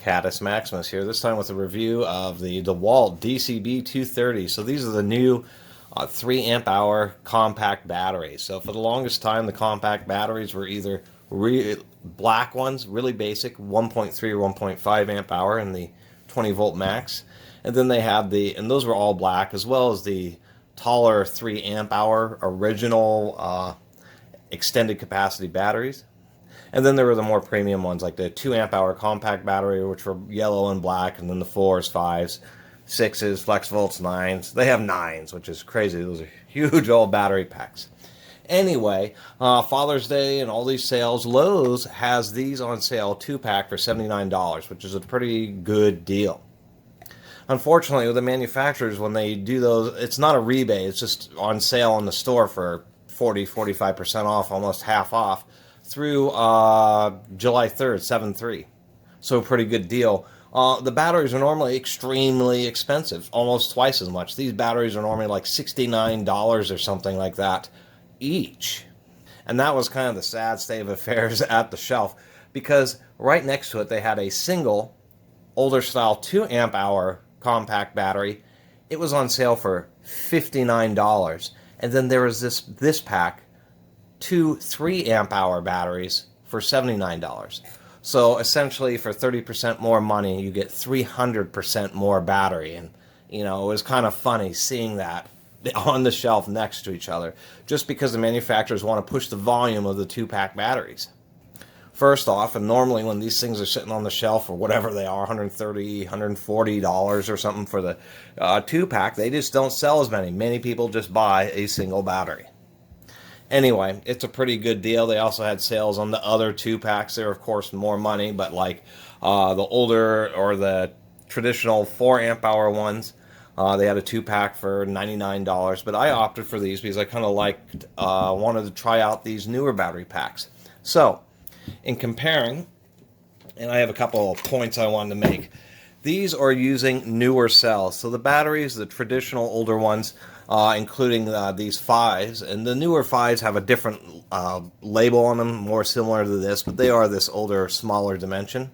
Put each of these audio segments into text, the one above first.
Catus Maximus here, this time with a review of the DeWalt DCB 230. So these are the new 3 amp hour compact batteries. So for the longest time, the compact batteries were either black ones, really basic, 1.3 or 1.5 amp hour in the 20 volt max. And then they had and those were all black, as well as the taller 3 amp hour original extended capacity batteries. And then there were the more premium ones, like the 2 amp hour compact battery, which were yellow and black, and then the 4s, 5s, 6s, flex volts, 9s. They have 9s, which is crazy. Those are huge old battery packs. Anyway, Father's Day and all these sales, Lowe's has these on sale, 2-pack for $79, which is a pretty good deal. Unfortunately, with the manufacturers, when they do those, it's not a rebate, it's just on sale in the store for 40-45% off, almost half off, through July 3rd, 7/3. So a pretty good deal. The batteries are normally extremely expensive, almost twice as much. These batteries are normally like $69 or something like that each. And that was kind of the sad state of affairs at the shelf, because right next to it they had a single older style 2 amp hour compact battery. It was on sale for $59. And then there was this pack, 2 3 amp hour batteries for $79. So essentially for 30% more money, you get 300% more battery. And, you know, it was kind of funny seeing that on the shelf next to each other, just because the manufacturers want to push the volume of the 2-pack batteries. First off, and normally when these things are sitting on the shelf or whatever they are, $130, $140 or something for the 2-pack, they just don't sell as many. Many people just buy a single battery. Anyway, it's a pretty good deal. They also had sales on the other 2-packs. They're, of course, more money, but like the older or the traditional 4 amp hour ones, they had a 2-pack for $99. But I opted for these because I kind of wanted to try out these newer battery packs. So, in comparing, and I have a couple of points I wanted to make, these are using newer cells. So the batteries, the traditional older ones, including these 5s, and the newer 5s have a different label on them, more similar to this, but they are this older, smaller dimension.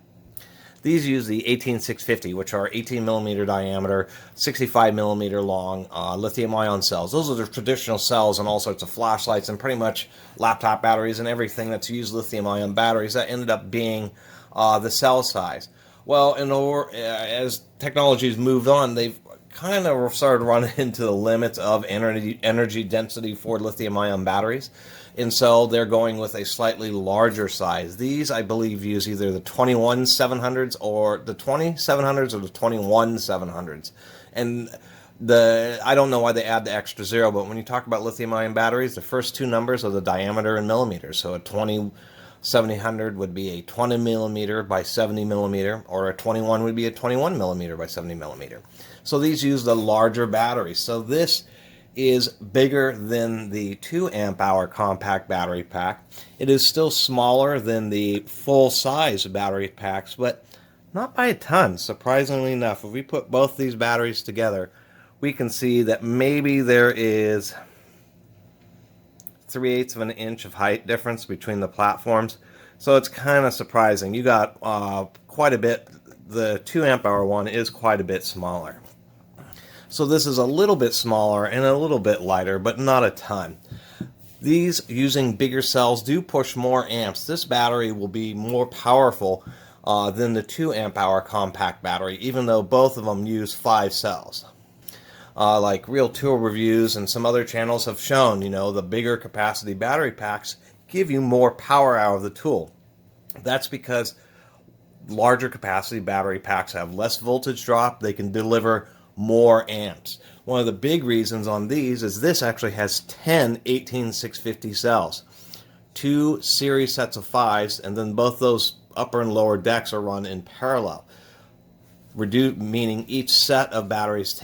These use the 18650, which are 18 millimeter diameter, 65 millimeter long lithium ion cells. Those are the traditional cells on all sorts of flashlights and pretty much laptop batteries and everything that's used lithium ion batteries. That ended up being the cell size. Well, as technology's moved on, they've kind of started running into the limits of energy density for lithium-ion batteries, and so they're going with a slightly larger size. These, I believe, use either the 21700s or the 2700s or the 21700s, and I don't know why they add the extra 0, but when you talk about lithium-ion batteries, the first 2 numbers are the diameter in millimeters. So a 2700 would be a 20 millimeter by 70 millimeter, or a 21 would be a 21 millimeter by 70 millimeter. So these use the larger batteries. So this is bigger than the 2 amp hour compact battery pack. It is still smaller than the full size battery packs, but not by a ton, surprisingly enough. If we put both these batteries together, we can see that maybe there is 3/8 of an inch of height difference between the platforms. So it's kind of surprising. You got quite a bit. The 2 amp hour one is quite a bit smaller. So this is a little bit smaller and a little bit lighter, but not a ton. These, using bigger cells, do push more amps. This battery will be more powerful than the 2 amp hour compact battery, even though both of them use 5 cells. Like Real Tool Reviews and some other channels have shown, you know, the bigger capacity battery packs give you more power out of the tool. That's because larger capacity battery packs have less voltage drop. They can deliver more amps. One of the big reasons on these is this actually has 10 18650 cells, 2 series sets of 5s, and then both those upper and lower decks are run in parallel. Meaning each set of batteries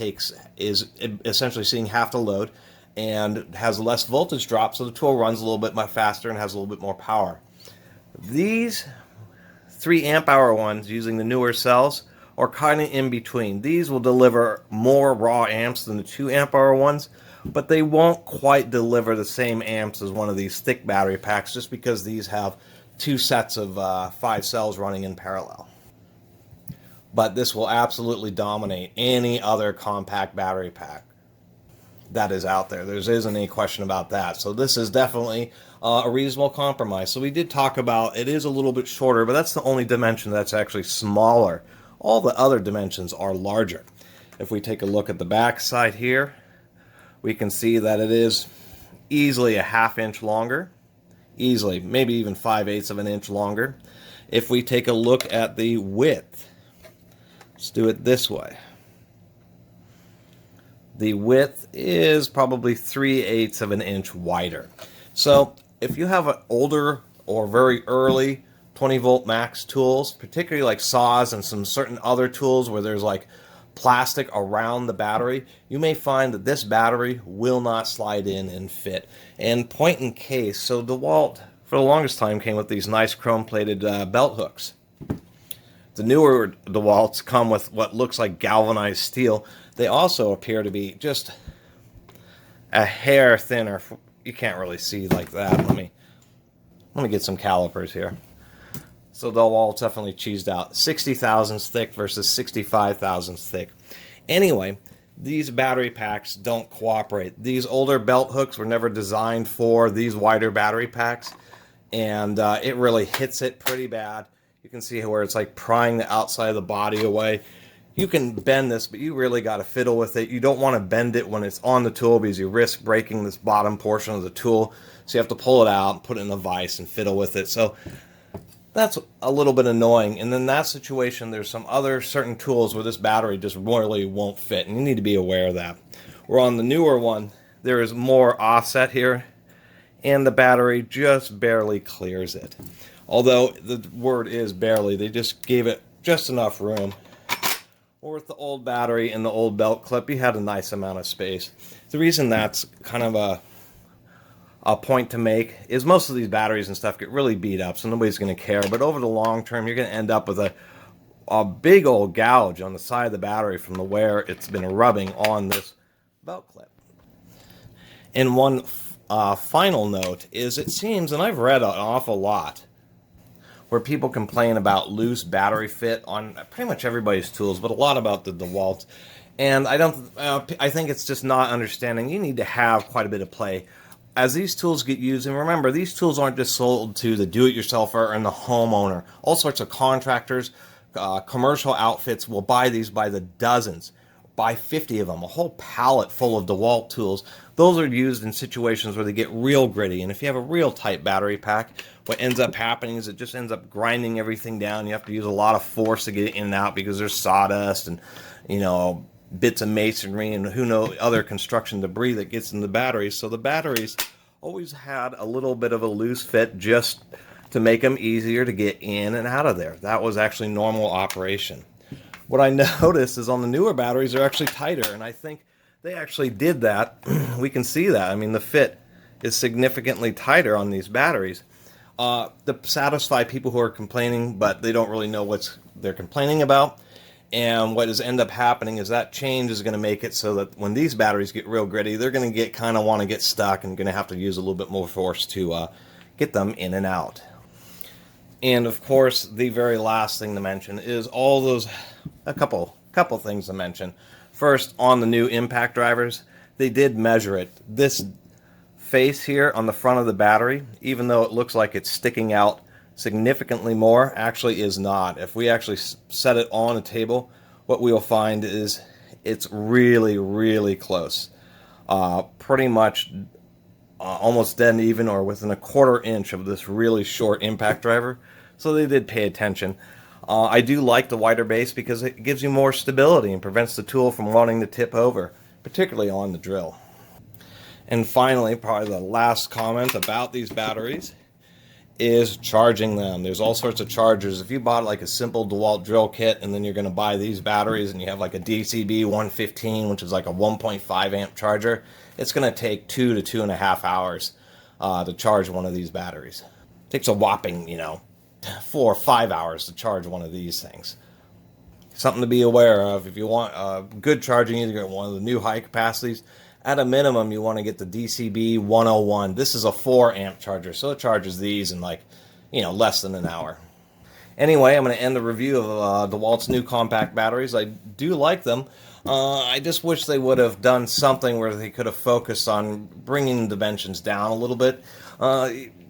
is essentially seeing half the load and has less voltage drop, so the tool runs a little bit more faster and has a little bit more power. These 3 amp hour ones using the newer cells are kind of in between. These will deliver more raw amps than the 2 amp hour ones, but they won't quite deliver the same amps as one of these thick battery packs, just because these have 2 sets of 5 cells running in parallel. but this will absolutely dominate any other compact battery pack that is out there. There isn't any question about that. So this is definitely a reasonable compromise. So we did talk about it is a little bit shorter, but that's the only dimension that's actually smaller. All the other dimensions are larger. If we take a look at the back side here, we can see that it is easily a ½ inch longer. Easily, maybe even 5/8 of an inch longer. If we take a look at the width, let's do it this way. The width is probably 3/8 of an inch wider. So if you have an older or very early 20 volt max tools, particularly like saws and some certain other tools where there's like plastic around the battery, you may find that this battery will not slide in and fit. And point in case, so DeWalt for the longest time came with these nice chrome plated belt hooks. The newer DeWalts come with what looks like galvanized steel. They also appear to be just a hair thinner. You can't really see like that. Let me get some calipers here. So DeWalt's definitely cheesed out. 60 thousandths thick versus 65 thousandths thick. Anyway, these battery packs don't cooperate. These older belt hooks were never designed for these wider battery packs, and it really hits it pretty bad. You can see where it's like prying the outside of the body away. You can bend this, but you really got to fiddle with it. You don't want to bend it when it's on the tool because you risk breaking this bottom portion of the tool. So you have to pull it out, put it in a vise, and fiddle with it. So that's a little bit annoying. And in that situation, there's some other certain tools where this battery just really won't fit, and you need to be aware of that. Where on the newer one, there is more offset here, and the battery just barely clears it. Although the word is barely, they just gave it just enough room. Or with the old battery and the old belt clip, you had a nice amount of space. The reason that's kind of a point to make is most of these batteries and stuff get really beat up, so nobody's going to care. But over the long term, you're going to end up with a big old gouge on the side of the battery from the wear it's been rubbing on this belt clip. And one final note is it seems, and I've read an awful lot, where people complain about loose battery fit on pretty much everybody's tools, but a lot about the DeWalt. And I think it's just not understanding. You need to have quite a bit of play as these tools get used. And remember, these tools aren't just sold to the do-it-yourselfer and the homeowner. All sorts of contractors, commercial outfits will buy these by the dozens. Buy 50 of them, a whole pallet full of DeWalt tools. Those are used in situations where they get real gritty. And if you have a real tight battery pack, what ends up happening is it just ends up grinding everything down. You have to use a lot of force to get it in and out because there's sawdust and, you know, bits of masonry and who knows other construction debris that gets in the batteries. So the batteries always had a little bit of a loose fit just to make them easier to get in and out of there. That was actually normal operation. What I noticed is on the newer batteries, they're actually tighter, and I think they actually did that. We can see that. I mean, the fit is significantly tighter on these batteries to satisfy people who are complaining, but they don't really know what they're complaining about. And what is end up happening is that change is going to make it so that when these batteries get real gritty, they're going to want to get stuck and going to have to use a little bit more force to get them in and out. And of course, the very last thing to mention is all those, a couple things to mention. First, on the new impact drivers, they did measure it. This face here on the front of the battery, even though it looks like it's sticking out significantly more, actually is not. If we actually set it on a table, what we'll find is it's really, really close. Pretty much almost dead even or within a quarter inch of this really short impact driver. So they did pay attention. I do like the wider base because it gives you more stability and prevents the tool from wanting to tip over, particularly on the drill. And finally, probably the last comment about these batteries is charging them. There's all sorts of chargers. If you bought like a simple DeWalt drill kit and then you're going to buy these batteries and you have like a DCB 115, which is like a 1.5 amp charger, it's going to take 2 to 2.5 hours to charge one of these batteries. It takes a whopping, 4 or 5 hours to charge one of these things. Something to be aware of. If you want good charging, you either get one of the new high capacities. At a minimum, you want to get the DCB 101. This is a 4 amp charger, so it charges these in less than an hour. Anyway, I'm going to end the review of DeWalt's new compact batteries. I do like them. I just wish they would have done something where they could have focused on bringing dimensions down a little bit,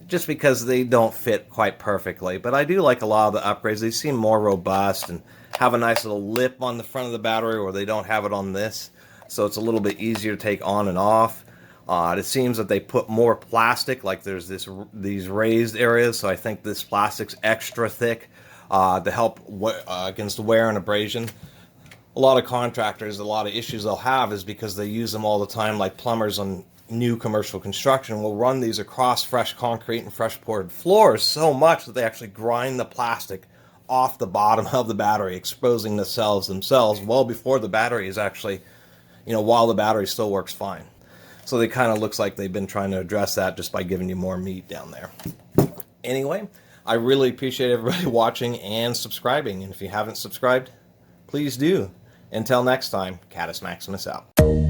just because they don't fit quite perfectly. But I do like a lot of the upgrades. They seem more robust and have a nice little lip on the front of the battery where they don't have it on this, so it's a little bit easier to take on and off. It seems that they put more plastic, like there's these raised areas, so I think this plastic's extra thick to help against wear and abrasion. A lot of contractors, a lot of issues they'll have is because they use them all the time, like plumbers on new commercial construction will run these across fresh concrete and fresh poured floors so much that they actually grind the plastic off the bottom of the battery, exposing the cells themselves well before the battery is actually, while the battery still works fine. So they kind of looks like they've been trying to address that just by giving you more meat down there. Anyway, I really appreciate everybody watching and subscribing. And if you haven't subscribed, please do. Until next time, Catus Maximus out.